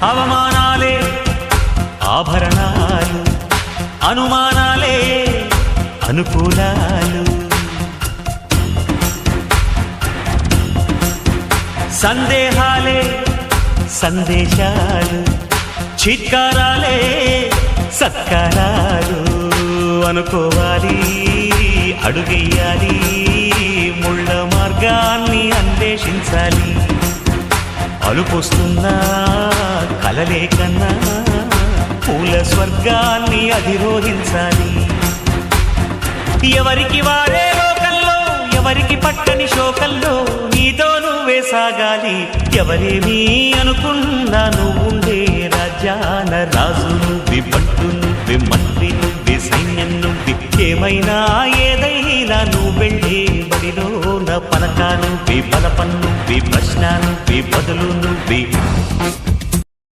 అవమానాలే ఆభరణాలు, అనుమానాలే అనుకూలాలు, సందేహాలే సందేశాలు, చిత్కారాలే సత్కారాలు. అనుకోవాలి, అడుగెయ్యాలి, ముళ్ళ మార్గాన్ని అన్వేషించాలి. అలుపొస్తున్నా కలలే కన్నా పూల స్వర్గాన్ని అధిరోహించాలి. ఎవరికి వారే లోకంలో, ఎవరికి పట్టని శోకంలో నీతో నువ్వే సాగాలి. ఎవరేమీ అనుకున్నా నువ్వుండే రాజ్యాన రాజు నువ్వే, పట్టు నువ్వే, మంత్రి నువ్వే, సైన్యం నువ్వే. ఏమైనా ఏదైనా నువ్వు వెళ్ళే బడిలో నా పలక నువ్వే, పలపన్ను నువ్వే, ప్రశ్న నువ్వే, బదులు నువ్వే.